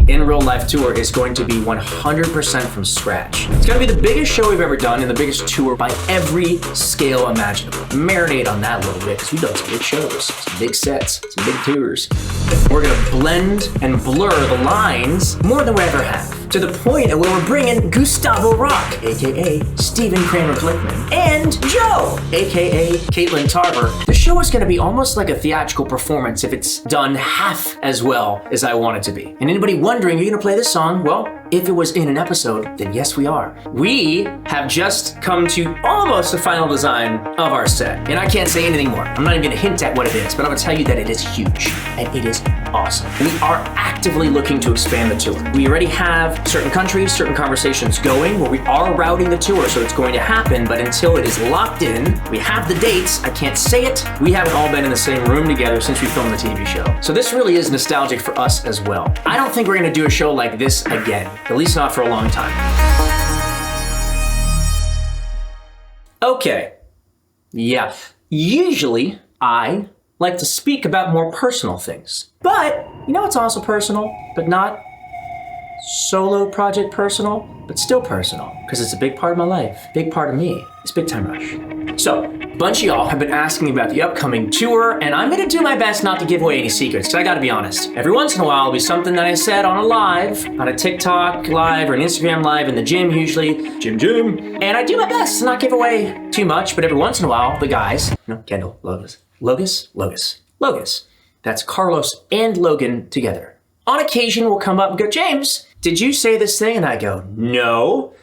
in real life tour is going to be 100% from scratch. It's gonna be the biggest show we've ever done and the biggest tour by every scale imaginable. Marinate on that a little bit, because we've done some big shows, some big sets, some big tours. We're gonna blend and blur the lines more than we ever have, to the point where we're bringing Gustavo Rock, aka Stephen Kramer Glickman, and Joe, aka Caitlin Tarver. The show is gonna be almost like a theatrical performance if it's done half as well as I want it to be. And anybody wondering, are you gonna play this song? Well, if it was in an episode, then yes, we are. We have just come to almost the final design of our set, and I can't say anything more. I'm not even gonna hint at what it is, but I'm gonna tell you that it is huge, and it is awesome. We are actively looking to expand the tour. We already have certain countries, certain conversations going where we are routing the tour, so it's going to happen, but until it is locked in, we have the dates, I can't say it, we haven't all been in the same room together since we filmed the TV show. So this really is nostalgic for us as well. I don't think we're gonna do a show like this again, at least not for a long time. Okay, yeah, usually I like to speak about more personal things, but you know what's also personal, but not solo project personal, but still personal, because it's a big part of my life, big part of me. It's Big Time Rush. So, a bunch of y'all have been asking about the upcoming tour, and I'm gonna do my best not to give away any secrets, because I gotta be honest. Every once in a while, it'll be something that I said on a live, on a TikTok live or an Instagram live in the gym usually, gym, and I do my best to not give away too much, but every once in a while, the guys, Kendall, Logus, that's Carlos and Logan together. On occasion, will come up and go, James, did you say this thing? And I go, no,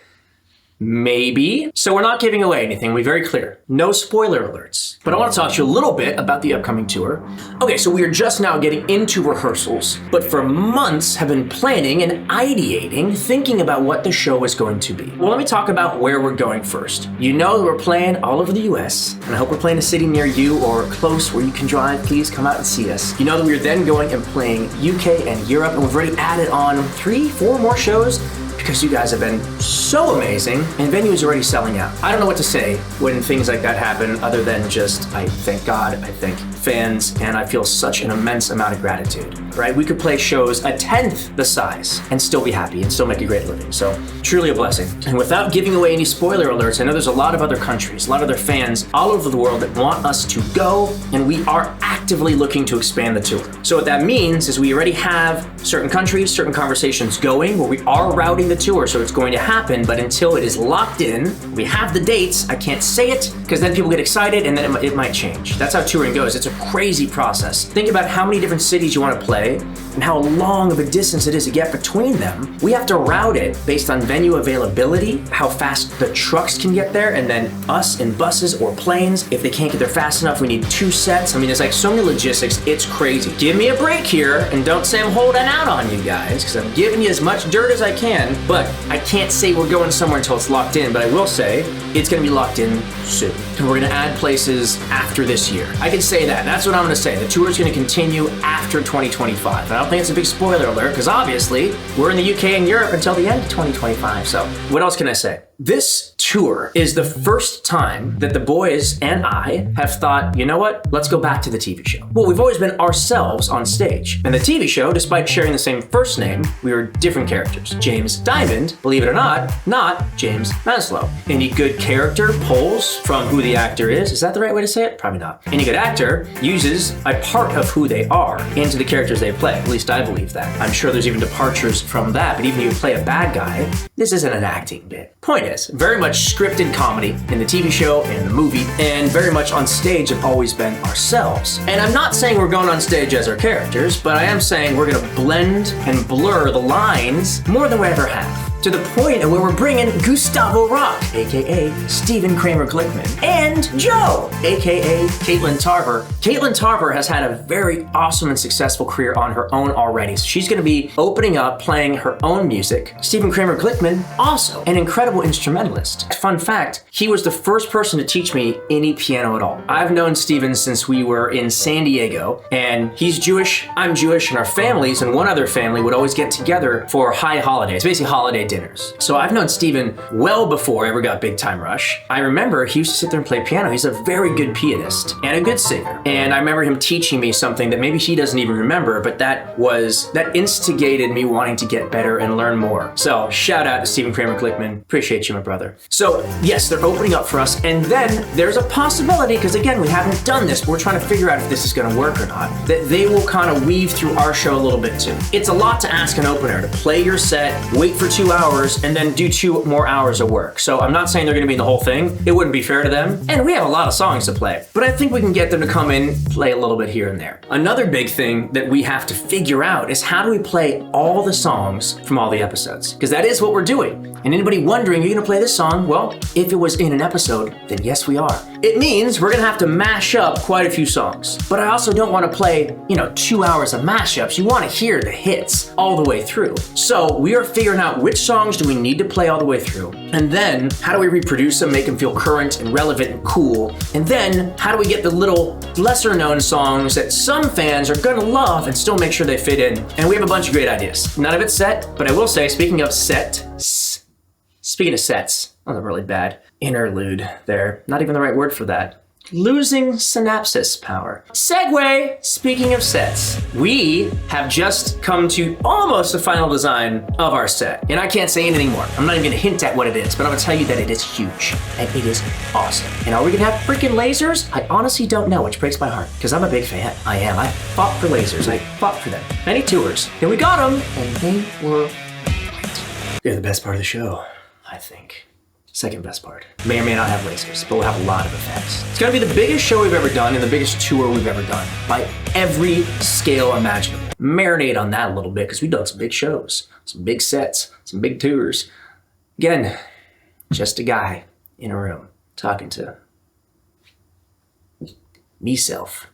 maybe. So we're not giving away anything, we're very clear. No spoiler alerts. But I want to talk to you a little bit about the upcoming tour. Okay, so we are just now getting into rehearsals, but for months have been planning and ideating, thinking about what the show is going to be. Well, let me talk about where we're going first. You know that we're playing all over the US, and I hope we're playing a city near you or close where you can drive. Please come out and see us. You know that we're then going and playing UK and Europe, and we've already added on 3-4 more shows because you guys have been so amazing, and venues are already selling out. I don't know what to say when things like that happen other than just, I thank God, I thank fans, and I feel such an immense amount of gratitude, right? We could play shows a 10th the size and still be happy and still make a great living. So truly a blessing. And without giving away any spoiler alerts, I know there's a lot of other countries, a lot of other fans all over the world that want us to go, and we are actively looking to expand the tour. So what that means is we already have certain countries, certain conversations going where we are routing the tour, so it's going to happen, but until it is locked in, we have the dates, I can't say it, because then people get excited and then it might change. That's how touring goes. It's a crazy process. Think about how many different cities you want to play and how long of a distance it is to get between them. We have to route it based on venue availability, how fast the trucks can get there, and then us in buses or planes. If they can't get there fast enough, we need 2 sets. I mean, there's like so many logistics, it's crazy. Give me a break here, and don't say I'm holding out on you guys, because I'm giving you as much dirt as I can, but I can't say we're going somewhere until it's locked in, but I will say it's gonna be locked in soon. And we're gonna add places after this year. I can say that, that's what I'm gonna say. The tour is gonna continue after 2025. And I don't think it's a big spoiler alert, because obviously we're in the UK and Europe until the end of 2025. So what else can I say? This tour is the first time that the boys and I have thought, you know what, let's go back to the TV show. Well, we've always been ourselves on stage. And the TV show, despite sharing the same first name, we were different characters. James Diamond, believe it or not James Maslow. Any good character pulls from who the actor is. Is that the right way to say it? Probably not. Any good actor uses a part of who they are into the characters they play. At least I believe that. I'm sure there's even departures from that, but even if you play a bad guy, this isn't an acting bit. Point is, very much scripted comedy in the TV show and the movie, and very much on stage have always been ourselves. And I'm not saying we're going on stage as our characters, but I am saying we're gonna blend and blur the lines more than we ever have. To the point where we're bringing Gustavo Rock, aka Stephen Kramer Glickman, and Joe, aka Caitlin Tarver. Caitlin Tarver has had a very awesome and successful career on her own already. So she's gonna be opening up, playing her own music. Stephen Kramer Glickman, also an incredible instrumentalist. Fun fact, he was the first person to teach me any piano at all. I've known Stephen since we were in San Diego, and he's Jewish, I'm Jewish, and our families and one other family would always get together for high holidays, basically holiday dinners. So I've known Steven well before I ever got Big Time Rush. I remember he used to sit there and play piano. He's a very good pianist and a good singer. And I remember him teaching me something that maybe he doesn't even remember, but that instigated me wanting to get better and learn more. So shout out to Steven Kramer Glickman. Appreciate you, my brother. So yes, they're opening up for us. And then there's a possibility, because again, we haven't done this, but we're trying to figure out if this is gonna work or not, that they will kind of weave through our show a little bit too. It's a lot to ask an opener to play your set, wait for 2 hours, and then do 2 more hours of work. So I'm not saying they're gonna be in the whole thing. It wouldn't be fair to them. And we have a lot of songs to play, but I think we can get them to come in, play a little bit here and there. Another big thing that we have to figure out is how do we play all the songs from all the episodes? Because that is what we're doing. And anybody wondering, are you gonna play this song? Well, if it was in an episode, then yes, we are. It means we're gonna have to mash up quite a few songs. But I also don't wanna play, 2 hours of mashups. You wanna hear the hits all the way through. So we are figuring out which songs do we need to play all the way through. And then how do we reproduce them, make them feel current and relevant and cool? And then how do we get the little lesser known songs that some fans are gonna love and still make sure they fit in? And we have a bunch of great ideas. None of it's set, but I will say, speaking of sets, that was a really bad interlude there. Not even the right word for that. Losing synapsis power. Segue, speaking of sets, we have just come to almost the final design of our set. And I can't say anything more. I'm not even gonna hint at what it is, but I'm gonna tell you that it is huge and it is awesome. And are we gonna have freaking lasers? I honestly don't know, which breaks my heart, because I'm a big fan. I am. I fought for lasers. I fought for them. Many tours. And we got them, and they were great. They're the best part of the show, I think. Second best part. May or may not have lasers, but we'll have a lot of effects. It's gonna be the biggest show we've ever done and the biggest tour we've ever done by every scale imaginable. Marinate on that a little bit, because we've done some big shows, some big sets, some big tours. Again, just a guy in a room talking to me-self.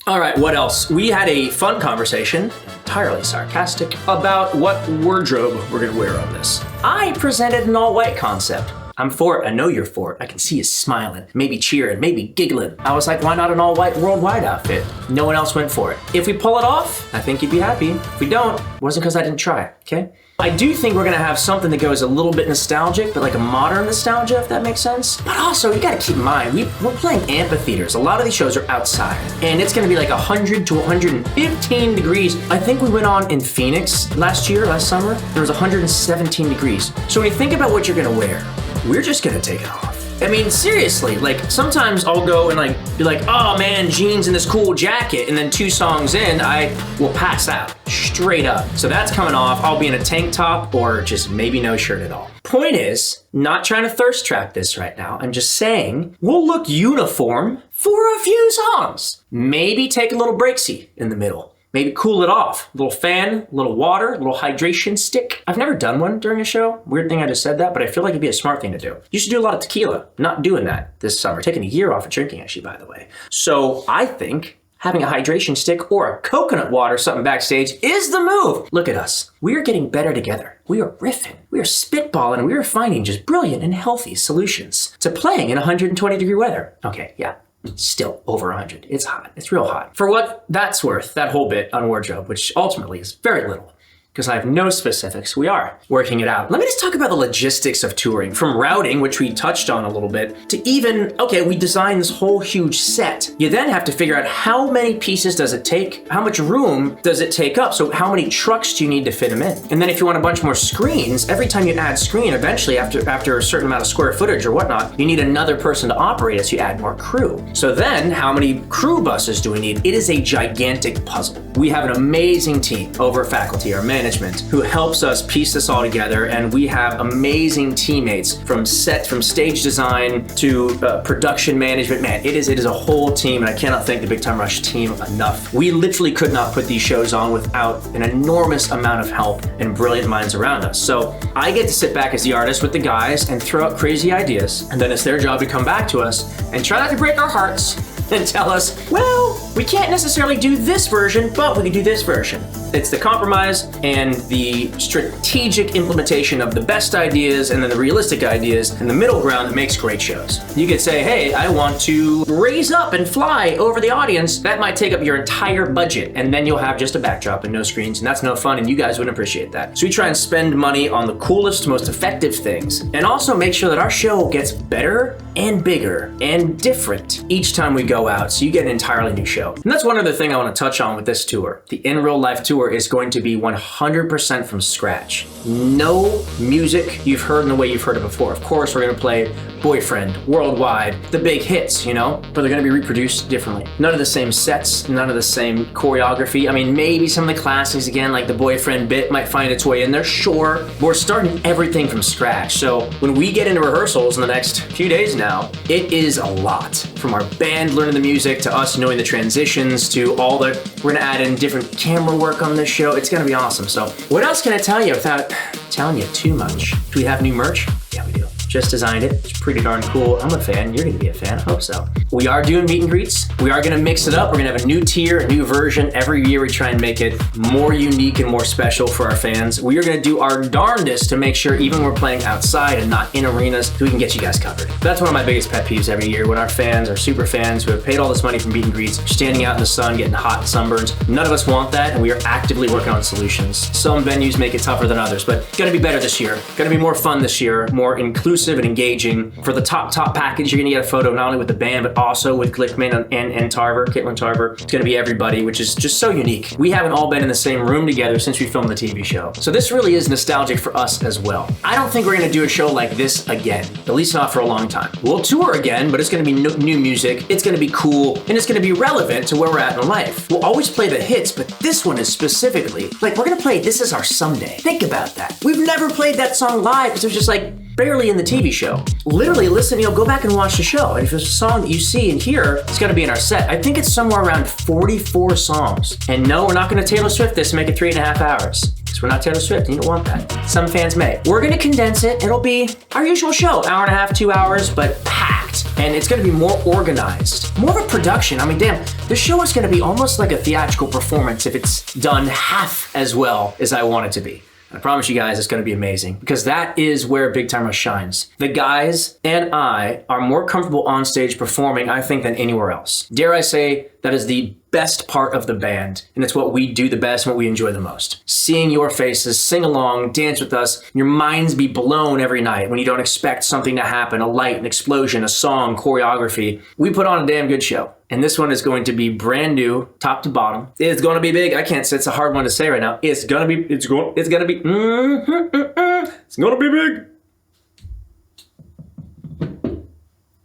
All right, what else? We had a fun conversation, entirely sarcastic, about what wardrobe we're gonna wear on this. I presented an all-white concept. I'm for it, I know you're for it. I can see you smiling, maybe cheering, maybe giggling. I was like, why not an all-white worldwide outfit? No one else went for it. If we pull it off, I think you'd be happy. If we don't, it wasn't because I didn't try, okay? I do think we're gonna have something that goes a little bit nostalgic, but like a modern nostalgia, if that makes sense. But also, you gotta keep in mind, we're playing amphitheaters. A lot of these shows are outside, and it's gonna be like 100 to 115 degrees. I think we went on in Phoenix last summer, there was 117 degrees. So when you think about what you're gonna wear, we're just gonna take it off. I mean, seriously, like sometimes I'll go and be like, oh man, jeans and this cool jacket, and then 2 songs in, I will pass out straight up. So that's coming off. I'll be in a tank top or just maybe no shirt at all. Point is, not trying to thirst trap this right now. I'm just saying we'll look uniform for a few songs. Maybe take a little breaksy in the middle. Maybe cool it off. A little fan, a little water, a little hydration stick. I've never done one during a show. Weird thing I just said that, but I feel like it'd be a smart thing to do. You should do a lot of tequila. Not doing that this summer. Taking a year off of drinking, actually, by the way. So I think having a hydration stick or a coconut water, something backstage, is the move. Look at us. We are getting better together. We are riffing. We are spitballing, and we are finding just brilliant and healthy solutions to playing in 120-degree weather. Okay, yeah. Still over 100. It's hot. It's real hot. For what that's worth, that whole bit on wardrobe, which ultimately is very little, because I have no specifics. We are working it out. Let me just talk about the logistics of touring, from routing, which we touched on a little bit, to even, okay, we designed this whole huge set. You then have to figure out how many pieces does it take? How much room does it take up? So how many trucks do you need to fit them in? And then if you want a bunch more screens, every time you add screen, eventually after a certain amount of square footage or whatnot, you need another person to operate as you add more crew. So then how many crew buses do we need? It is a gigantic puzzle. We have an amazing team over at faculty, our management, who helps us piece this all together, and we have amazing teammates from stage design to production management. Man, it is a whole team, and I cannot thank the Big Time Rush team enough. We literally could not put these shows on without an enormous amount of help and brilliant minds around us. So I get to sit back as the artist with the guys and throw out crazy ideas, and then it's their job to come back to us and try not to break our hearts and tell us, well, we can't necessarily do this version, but we can do this version. It's the compromise and the strategic implementation of the best ideas and then the realistic ideas and the middle ground that makes great shows. You could say, hey, I want to raise up and fly over the audience. That might take up your entire budget, and then you'll have just a backdrop and no screens, and that's no fun, and you guys wouldn't appreciate that. So we try and spend money on the coolest, most effective things, and also make sure that our show gets better and bigger and different each time we go out, so you get an entirely new show. And that's one other thing I want to touch on with this tour. The In Real Life tour is going to be 100% from scratch. No music you've heard in the way you've heard it before. Of course, we're going to play Boyfriend, Worldwide, the big hits, you know, but they're going to be reproduced differently. None of the same sets, none of the same choreography. I mean, maybe some of the classics again, like the Boyfriend bit might find its way in there, sure. But we're starting everything from scratch. So when we get into rehearsals in the next few days now, it is a lot. From our band learning the music to us knowing the transitions to all the, we're going to add in different camera work on this show. It's going to be awesome. So what else can I tell you without telling you too much? Do we have new merch? Yeah, we do. Just designed it. It's pretty darn cool. I'm a fan. You're going to be a fan. I hope so. We are doing meet and greets. We are going to mix it up. We're going to have a new tier, a new version. Every year we try and make it more unique and more special for our fans. We are going to do our darndest to make sure even when we're playing outside and not in arenas, we can get you guys covered. That's one of my biggest pet peeves every year when our fans, our super fans who have paid all this money for meet and greets, are standing out in the sun, getting hot sunburns. None of us want that, and we are actively working on solutions. Some venues make it tougher than others, but it's going to be better this year. Going to be more fun this year, more inclusive and engaging. For the top package, you're gonna get a photo not only with the band, but also with Glickman and Tarver, Caitlin Tarver. It's gonna be everybody, which is just so unique. We haven't all been in the same room together since we filmed the TV show. So this really is nostalgic for us as well. I don't think we're gonna do a show like this again, at least not for a long time. We'll tour again, but it's gonna be new music, it's gonna be cool, and it's gonna be relevant to where we're at in life. We'll always play the hits, but this one is specifically, like, we're gonna play This Is Our Someday. Think about that. We've never played that song live because it was just like, barely in the TV show. Literally listen, go back and watch the show. And if there's a song that you see and hear, it's gonna be in our set. I think it's somewhere around 44 songs. And no, we're not gonna Taylor Swift this and make it 3.5 hours. Because we're not Taylor Swift, and you don't want that. Some fans may. We're gonna condense it. It'll be our usual show, 1.5 to 2 hours, but packed. And it's gonna be more organized. More of a production. I mean, damn, the show is gonna be almost like a theatrical performance if it's done half as well as I want it to be. I promise you guys it's going to be amazing because that is where Big Time Rush shines. The guys and I are more comfortable on stage performing, I think, than anywhere else. Dare I say, that is the best part of the band, and it's what we do the best and what we enjoy the most. Seeing your faces, sing along, dance with us, your minds be blown every night when you don't expect something to happen, a light, an explosion, a song, choreography. We put on a damn good show. And this one is going to be brand new, top to bottom. It's going to be big. I can't say it's a hard one to say right now. It's going to be big.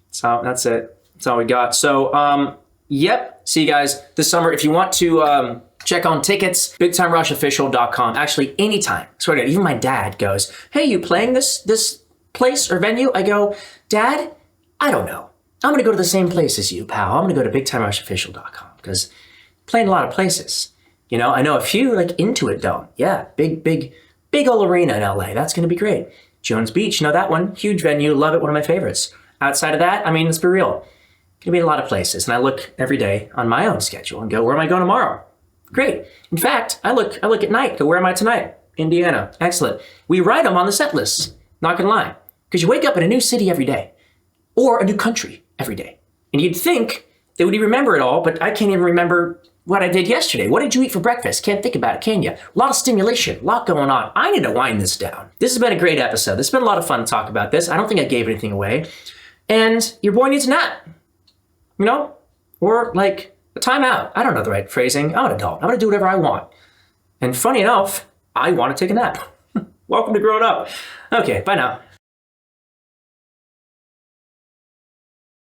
So that's it. That's all we got. So, yep. See you guys this summer. If you want to check on tickets, BigTimeRushOfficial.com. Actually, anytime. Swear to God, even my dad goes, hey, you playing this place or venue? I go, Dad, I don't know. I'm going to go to the same place as you, pal. I'm going to go to BigTimeRushOfficial.com because I'm playing a lot of places. You know, I know a few, like Intuit Dome. Yeah, big old arena in LA. That's going to be great. Jones Beach, you know that one? Huge venue. Love it. One of my favorites. Outside of that, I mean, let's be real. Going to be a lot of places. And I look every day on my own schedule and go, where am I going tomorrow? Great. In fact, I look at night. Go, where am I tonight? Indiana. Excellent. We write them on the set lists. Not going to lie. Because you wake up in a new city every day. Or a new country every day. And you'd think they would remember it all, but I can't even remember what I did yesterday. What did you eat for breakfast? Can't think about it, can you? A lot of stimulation, a lot going on. I need to wind this down. This has been a great episode. This has been a lot of fun to talk about this. I don't think I gave anything away. And your boy needs a nap. You know? Or like a timeout. I don't know the right phrasing. I'm an adult. I'm going to do whatever I want. And funny enough, I want to take a nap. Welcome to growing up. Okay, bye now.